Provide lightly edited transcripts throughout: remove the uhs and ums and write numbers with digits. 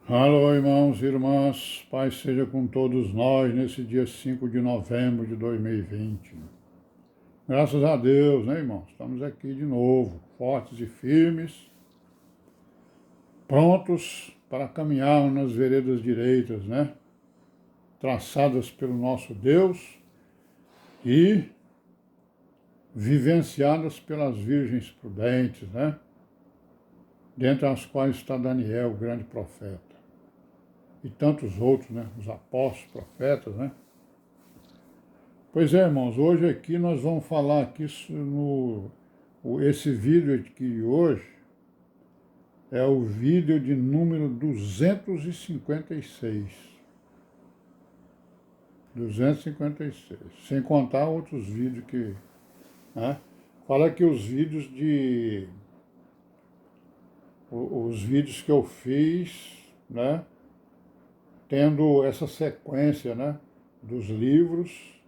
Alô, irmãos e irmãs, paz seja com todos nós nesse dia 5 de novembro de 2020. Graças a Deus, né, irmãos? Estamos aqui de novo, fortes e firmes, prontos para caminhar nas veredas direitas, né? Traçadas pelo nosso Deus e vivenciadas pelas virgens prudentes, né? Dentre as quais está Daniel, o grande profeta. E tantos outros, né? Os apóstolos, profetas, né? Pois é, irmãos, hoje aqui nós vamos falar aqui esse vídeo aqui de hoje é o vídeo de número 256. 256, sem contar outros vídeos que, né? Fala aqui os vídeos que eu fiz, né? Tendo essa sequência, né? Dos livros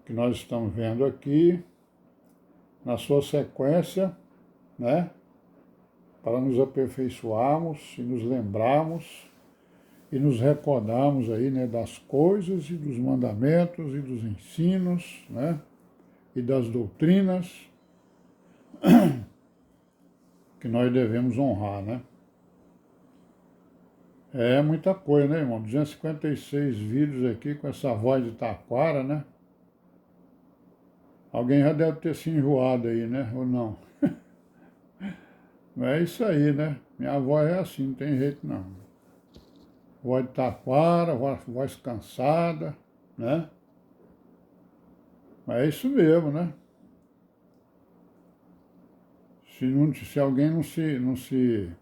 que nós estamos vendo aqui, na sua sequência, né? Para nos aperfeiçoarmos e nos lembrarmos e nos recordarmos aí, né, das coisas e dos mandamentos e dos ensinos, né, e das doutrinas que nós devemos honrar, né. É muita coisa, né, irmão? 256 vídeos aqui com essa voz de taquara, né? Alguém já deve ter se enjoado aí, né? Ou não? Mas é isso aí, né? Minha voz é assim, não tem jeito não. Voz de taquara, voz cansada, né? Mas é isso mesmo, né? Se alguém não se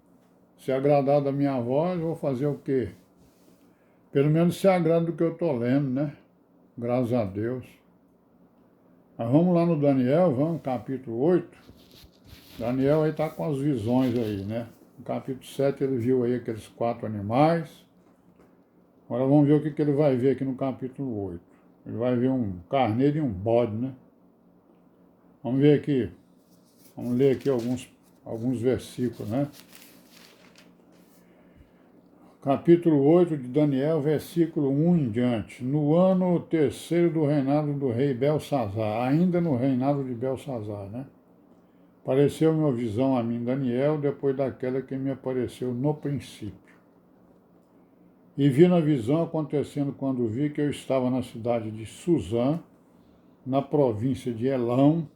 agradar da minha voz, eu vou fazer o quê? Pelo menos se agrada do que eu estou lendo, né? Graças a Deus. Mas vamos lá no Daniel, vamos, capítulo 8. Daniel aí está com as visões aí, né? No capítulo 7 ele viu aí aqueles 4 animais. Agora vamos ver o que ele vai ver aqui no capítulo 8. Ele vai ver um carneiro e um bode, né? Vamos ver aqui. Vamos ler aqui alguns versículos, né? Capítulo 8 de Daniel, versículo 1 em diante. No ano terceiro do reinado do rei Belsazar, ainda no reinado de Belsazar, né? Apareceu-me uma visão a mim, Daniel, depois daquela que me apareceu no princípio. E vi na visão acontecendo quando vi que eu estava na cidade de Suzã, na província de Elão.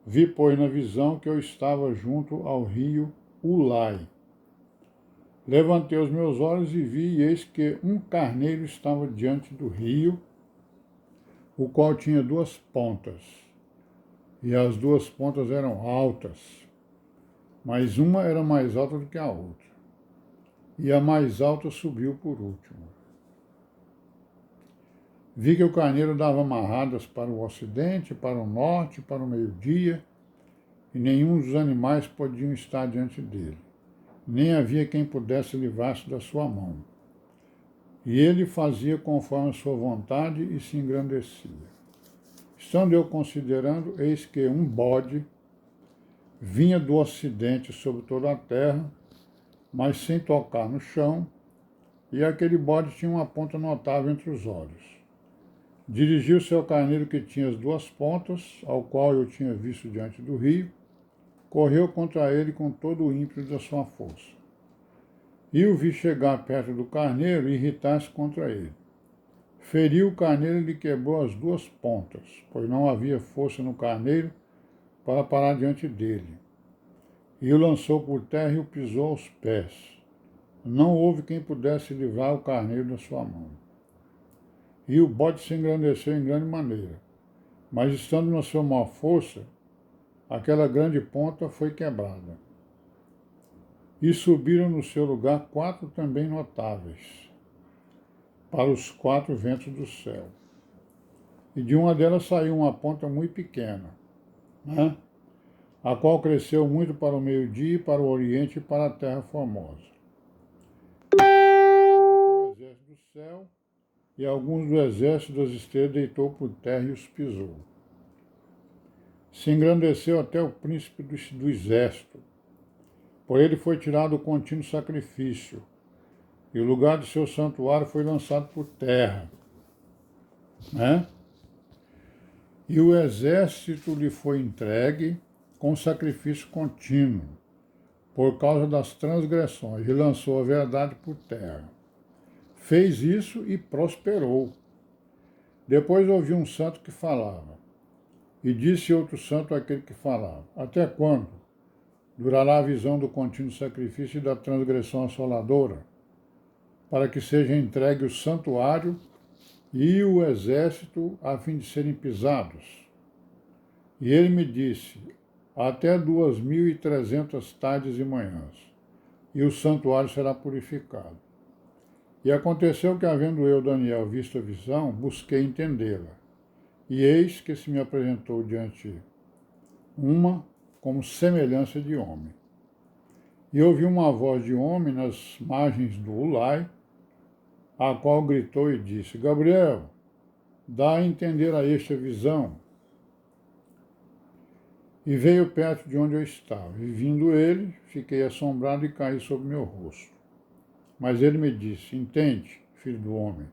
Vi, pois, na visão que eu estava junto ao rio Ulai. Levantei os meus olhos e vi, e eis que um carneiro estava diante do rio, o qual tinha 2 pontas, e as 2 pontas eram altas, mas uma era mais alta do que a outra, e a mais alta subiu por último. Vi que o carneiro dava amarradas para o ocidente, para o norte, para o meio-dia, e nenhum dos animais podiam estar diante dele, nem havia quem pudesse livrar-se da sua mão. E ele fazia conforme a sua vontade e se engrandecia. Estando eu considerando, eis que um bode vinha do ocidente sobre toda a terra, mas sem tocar no chão, e aquele bode tinha uma ponta notável entre os olhos. Dirigiu-se ao carneiro que tinha as 2 pontas, ao qual eu tinha visto diante do rio, correu contra ele com todo o ímpeto da sua força. E o vi chegar perto do carneiro e irritar-se contra ele. Feriu o carneiro e lhe quebrou as 2 pontas, pois não havia força no carneiro para parar diante dele. E o lançou por terra e o pisou aos pés. Não houve quem pudesse livrar o carneiro da sua mão. E o bode se engrandeceu em grande maneira, mas estando na sua maior força, aquela grande ponta foi quebrada. E subiram no seu lugar 4 também notáveis, para os 4 ventos do céu. E de uma delas saiu uma ponta muito pequena, né? A qual cresceu muito para o meio-dia, para o oriente e para a terra formosa. O exército do céu e alguns do exército das estrelas deitou por terra e os pisou. Se engrandeceu até o príncipe do exército. Por ele foi tirado o contínuo sacrifício, e o lugar de seu santuário foi lançado por terra, né? E o exército lhe foi entregue com sacrifício contínuo, por causa das transgressões, e lançou a verdade por terra. Fez isso e prosperou. Depois ouvi um santo que falava, e disse outro santo àquele que falava: até quando durará a visão do contínuo sacrifício e da transgressão assoladora, para que seja entregue o santuário e o exército a fim de serem pisados? E ele me disse: até 2300 tardes e manhãs, e o santuário será purificado. E aconteceu que, havendo eu, Daniel, visto a visão, busquei entendê-la. E eis que se me apresentou diante uma como semelhança de homem. E ouvi uma voz de homem nas margens do Ulai, a qual gritou e disse: Gabriel, dá a entender a este a visão. E veio perto de onde eu estava, e vindo ele, fiquei assombrado e caí sobre meu rosto. Mas ele me disse: entende, filho do homem,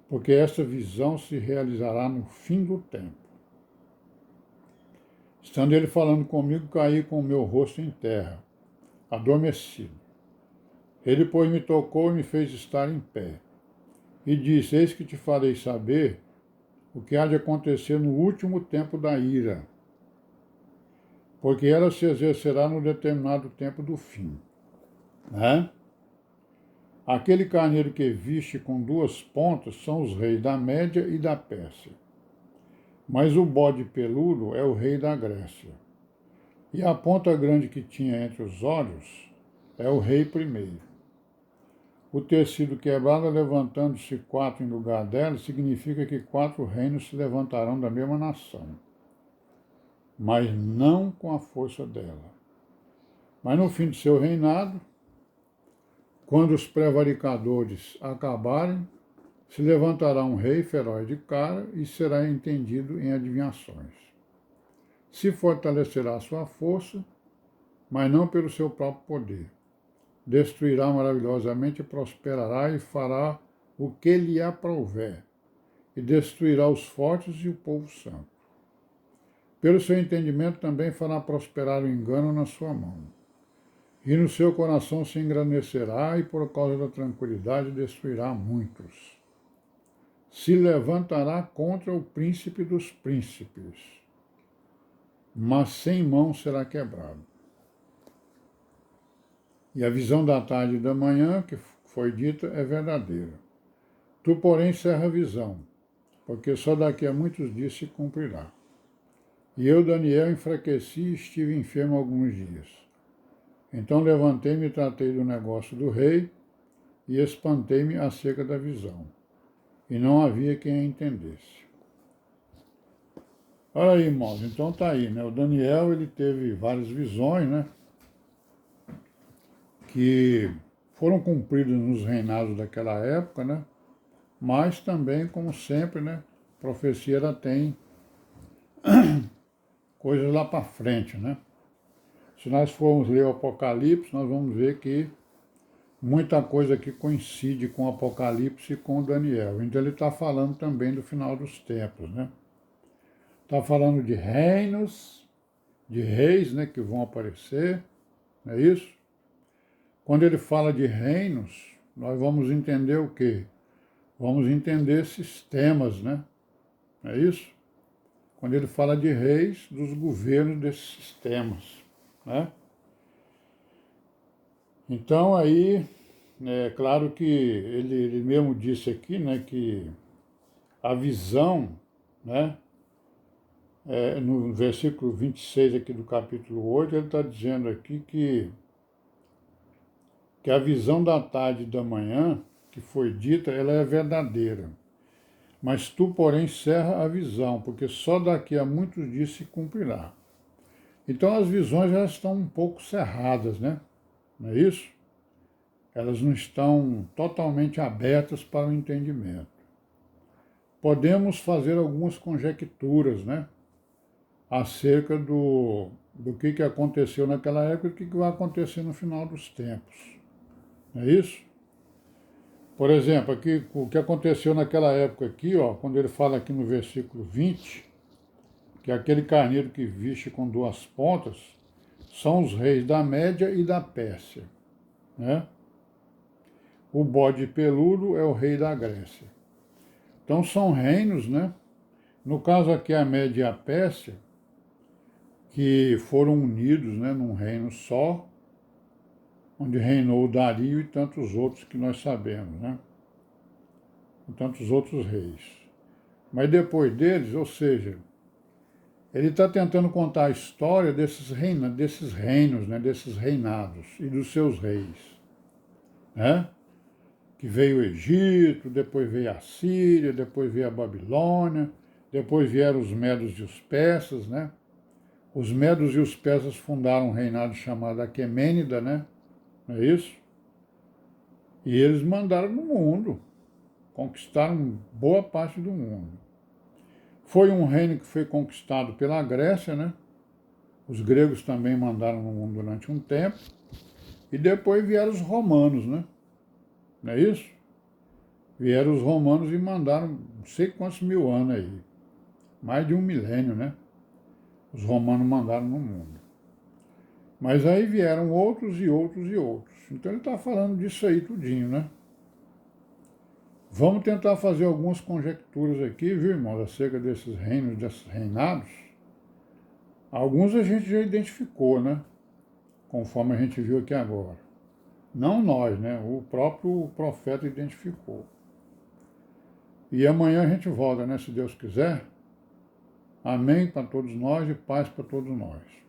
porque esta visão se realizará no fim do tempo. Estando ele falando comigo, caí com o meu rosto em terra, adormecido. Ele, pois, me tocou e me fez estar em pé. E disse: eis que te farei saber o que há de acontecer no último tempo da ira, porque ela se exercerá no determinado tempo do fim. Né? Aquele carneiro que viste com duas pontas são os reis da Média e da Pérsia. Mas o bode peludo é o rei da Grécia. E a ponta grande que tinha entre os olhos é o rei primeiro. O tecido quebrado, levantando-se 4 em lugar dela, significa que 4 reinos se levantarão da mesma nação, mas não com a força dela. Mas no fim de seu reinado, quando os prevaricadores acabarem, se levantará um rei feroz de cara e será entendido em adivinhações. Se fortalecerá sua força, mas não pelo seu próprio poder. Destruirá maravilhosamente, prosperará e fará o que lhe aprouver, e destruirá os fortes e o povo santo. Pelo seu entendimento também fará prosperar o engano na sua mão. E no seu coração se engrandecerá, e por causa da tranquilidade destruirá muitos. Se levantará contra o príncipe dos príncipes, mas sem mão será quebrado. E a visão da tarde e da manhã, que foi dita, é verdadeira. Tu, porém, cerra a visão, porque só daqui a muitos dias se cumprirá. E eu, Daniel, enfraqueci e estive enfermo alguns dias. Então levantei-me e tratei do negócio do rei, e espantei-me acerca da visão. E não havia quem a entendesse. Olha aí, irmãos, então tá aí, né? O Daniel, ele teve várias visões, né? Que foram cumpridas nos reinados daquela época, né? Mas também, como sempre, né? A profecia, ela tem coisas lá para frente, né? Se nós formos ler o Apocalipse, nós vamos ver que muita coisa aqui coincide com o Apocalipse e com o Daniel. Então ele está falando também do final dos tempos, né? Está falando de reinos, de reis, né, que vão aparecer, não é isso? Quando ele fala de reinos, nós vamos entender o quê? Vamos entender sistemas, né? É isso? Quando ele fala de reis, dos governos desses sistemas, né? Então aí, é claro que ele mesmo disse aqui, né, que a visão, né, no versículo 26 aqui do capítulo 8, ele está dizendo aqui que a visão da tarde e da manhã, que foi dita, ela é verdadeira. Mas tu, porém, cerra a visão, porque só daqui a muitos dias se cumprirá. Então as visões já estão um pouco cerradas, né? Não é isso? Elas não estão totalmente abertas para o entendimento. Podemos fazer algumas conjecturas, né? Acerca do que aconteceu naquela época e o que vai acontecer no final dos tempos. Não é isso? Por exemplo, aqui, o que aconteceu naquela época aqui, ó, quando ele fala aqui no versículo 20, que aquele carneiro que viste com duas pontas são os reis da Média e da Pérsia, né? O bode peludo é o rei da Grécia. Então são reinos, né? No caso aqui a Média e a Pérsia, que foram unidos, né, num reino só, onde reinou Dario e tantos outros que nós sabemos, né? E tantos outros reis. Mas depois deles, ou seja, ele está tentando contar a história desses reinos, né, desses reinados e dos seus reis, né? Que veio o Egito, depois veio a Síria, depois veio a Babilônia, depois vieram os medos e os persas, né? Os medos e os persas fundaram um reinado chamado Aquemênida, né? Não é isso? E eles mandaram no mundo, conquistaram boa parte do mundo. Foi um reino que foi conquistado pela Grécia, né? Os gregos também mandaram no mundo durante um tempo. E depois vieram os romanos, né? Não é isso? Vieram os romanos e mandaram não sei quantos mil anos aí. Mais de 1 milênio, né? Os romanos mandaram no mundo. Mas aí vieram outros e outros e outros. Então ele está falando disso aí tudinho, né? Vamos tentar fazer algumas conjecturas aqui, viu, irmãos, acerca desses reinos, desses reinados. Alguns a gente já identificou, né? Conforme a gente viu aqui agora. Não nós, né? O próprio profeta identificou. E amanhã a gente volta, né? Se Deus quiser. Amém para todos nós e paz para todos nós.